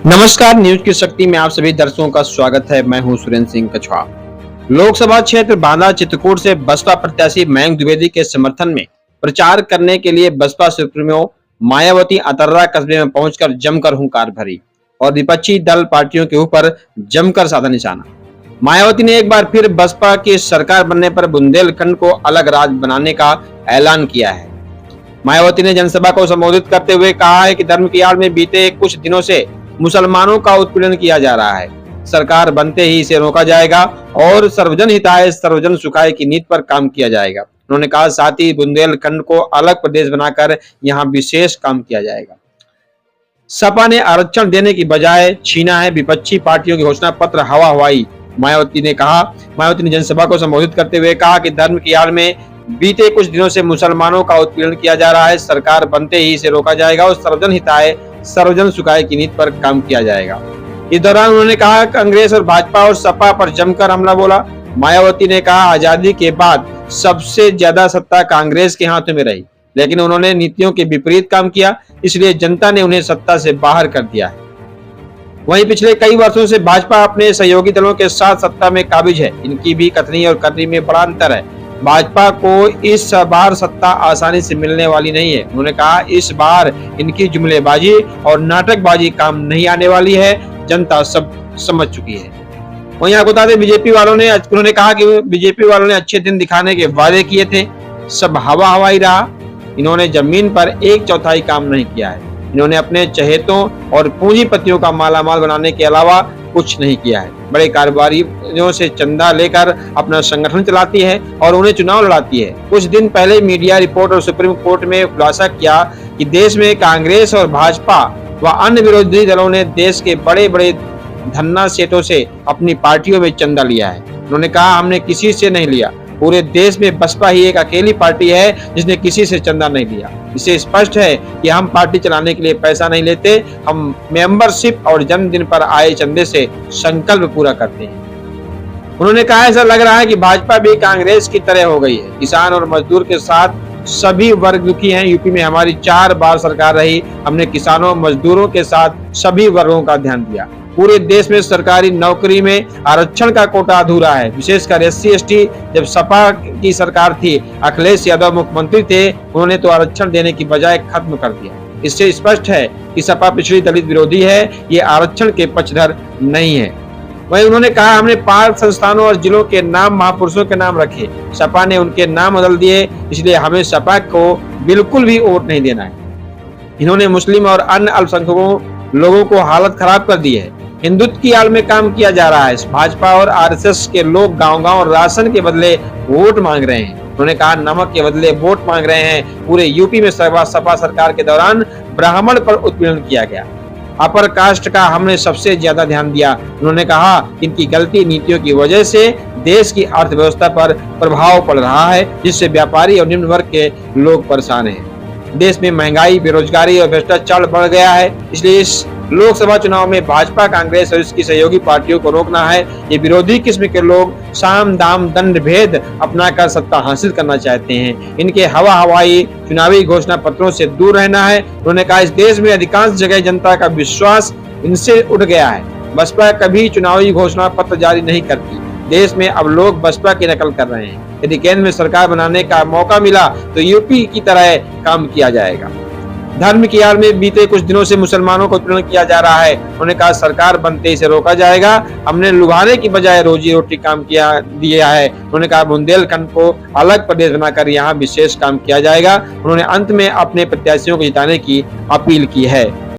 नमस्कार, न्यूज की शक्ति में आप सभी दर्शकों का स्वागत है। मैं हूं सुरेंद्र सिंह कछवा। लोकसभा क्षेत्र बांदा चित्रकूट से बसपा प्रत्याशी मयंक द्विवेदी के समर्थन में प्रचार करने के लिए बसपा सुप्रीमो मायावती अतर्रा कस्बे में पहुंचकर जमकर हुंकार भरी और विपक्षी दल पार्टियों के ऊपर जमकर साधा निशाना। मायावती ने एक बार फिर बसपा की सरकार बनने पर बुंदेलखंड को अलग राज्य बनाने का ऐलान किया है। मायावती ने जनसभा को संबोधित करते हुए कहा है कि धर्म की आड़ में बीते कुछ दिनों से मुसलमानों का उत्पीड़न किया जा रहा है। सरकार बनते ही इसे रोका जाएगा और सर्वजन हिताय सर्वजन सुखाय की नीति पर काम किया जाएगा। उन्होंने कहा साथ ही बुंदेलखंड को अलग प्रदेश बनाकर यहाँ विशेष काम किया जाएगा। सपा ने आरक्षण देने की बजाय छीना है विपक्षी पार्टियों की घोषणा पत्र हवा हवाई। मायावती ने जनसभा को संबोधित करते हुए कहा कि धर्म की आड़ में बीते कुछ दिनों से मुसलमानों का उत्पीड़न किया जा रहा है। सरकार बनते ही इसे रोका जाएगा और सर्वजन हिताय सर्वजन सुखाय की नीति पर काम किया जाएगा। इस दौरान उन्होंने कहा कांग्रेस और भाजपा और सपा पर जमकर हमला बोला। मायावती ने कहा आजादी के बाद सबसे ज्यादा सत्ता कांग्रेस के हाथों में रही, लेकिन उन्होंने नीतियों के विपरीत काम किया, इसलिए जनता ने उन्हें सत्ता से बाहर कर दिया है। वहीं पिछले कई वर्षों से भाजपा अपने सहयोगी दलों के साथ सत्ता में काबिज है। इनकी भी कथनी और करनी में बड़ा अंतर है। भाजपा को इस बार सत्ता आसानी से मिलने वाली नहीं है। उन्होंने कहा इस बार इनकी जुमलेबाजी और नाटकबाजी काम नहीं आने वाली है, जनता सब समझ चुकी है। वहीं आपको बता दें उन्होंने कहा कि बीजेपी वालों ने अच्छे दिन दिखाने के वादे किए थे, सब हवा हवाई रहा। इन्होंने जमीन पर 1/4 काम नहीं किया है। इन्होंने अपने चहेतों और पूंजीपतियों का मालामाल बनाने के अलावा कुछ नहीं किया है। बड़े कारोबारियों से चंदा लेकर अपना संगठन चलाती है और उन्हें चुनाव लड़ाती है। कुछ दिन पहले मीडिया रिपोर्ट और सुप्रीम कोर्ट में खुलासा किया कि देश में कांग्रेस और भाजपा व अन्य विरोधी दलों ने देश के बड़े बड़े धन्ना सेठों से अपनी पार्टियों में चंदा लिया है। उन्होंने कहा हमने किसी से नहीं लिया। पूरे देश में बसपा ही एक अकेली पार्टी है जिसने किसी से चंदा नहीं लिया। इससे स्पष्ट है कि हम पार्टी चलाने के लिए पैसा नहीं लेते, हम मेंबरशिप और जन्मदिन पर आए चंदे से संकल्प पूरा करते हैं। उन्होंने कहा ऐसा लग रहा है कि भाजपा भी कांग्रेस की तरह हो गई है। किसान और मजदूर के साथ सभी वर्ग दुखी हैं। यूपी में हमारी 4 बार सरकार रही, हमने किसानों मजदूरों के साथ सभी वर्गों का ध्यान दिया। पूरे देश में सरकारी नौकरी में आरक्षण का कोटा अधूरा है, विशेषकर SC/ST। जब सपा की सरकार थी, अखिलेश यादव मुख्यमंत्री थे, उन्होंने तो आरक्षण देने की बजाय खत्म कर दिया। इससे स्पष्ट है कि सपा पिछड़ी दलित विरोधी है, ये आरक्षण के पक्षधर नहीं है। वहीं उन्होंने कहा हमने 5 संस्थानों और जिलों के नाम महापुरुषों के नाम रखे, सपा ने उनके नाम बदल दिए, इसलिए हमें सपा को बिल्कुल भी वोट नहीं देना है। इन्होंने मुस्लिम और अन्य अल्पसंख्यकों लोगों को हालत खराब कर दी है। हिंदुत्व की आड़ में काम किया जा रहा है। भाजपा और RSS के लोग गांव-गांव राशन के बदले वोट मांग रहे हैं। उन्होंने कहा नमक के बदले वोट मांग रहे हैं। पूरे यूपी में सपा सरकार के दौरान ब्राह्मण पर उत्पीड़न किया गया, अपर कास्ट का हमने सबसे ज्यादा ध्यान दिया। उन्होंने कहा इनकी गलती नीतियों की वजह से देश की अर्थव्यवस्था पर प्रभाव पड़ रहा है, जिससे व्यापारी और निम्न वर्ग के लोग परेशान हैं। देश में महंगाई, बेरोजगारी और भ्रष्टाचार बढ़ गया है, इसलिए इस लोकसभा चुनाव में भाजपा, कांग्रेस और इसकी सहयोगी पार्टियों को रोकना है। ये विरोधी किस्म के लोग साम दाम दंड भेद अपनाकर सत्ता हासिल करना चाहते हैं। इनके हवा हवाई चुनावी घोषणा पत्रों से दूर रहना है। उन्होंने कहा इस देश में अधिकांश जगह जनता का विश्वास इनसे उठ गया है। बसपा कभी चुनावी घोषणा पत्र जारी नहीं करती। देश में अब लोग बसपा की नकल कर रहे हैं। यदि केंद्र में सरकार बनाने का मौका मिला तो यूपी की तरह काम किया जाएगा। धर्म की आड़ में बीते कुछ दिनों से मुसलमानों को उत्पीड़न किया जा रहा है। उन्होंने कहा सरकार बनते ही इसे रोका जाएगा। हमने लुभाने की बजाय रोजी रोटी काम दिया है। उन्होंने कहा बुंदेलखंड को अलग प्रदेश बनाकर यहाँ विशेष काम किया जाएगा। उन्होंने अंत में अपने प्रत्याशियों को जिताने की अपील की है।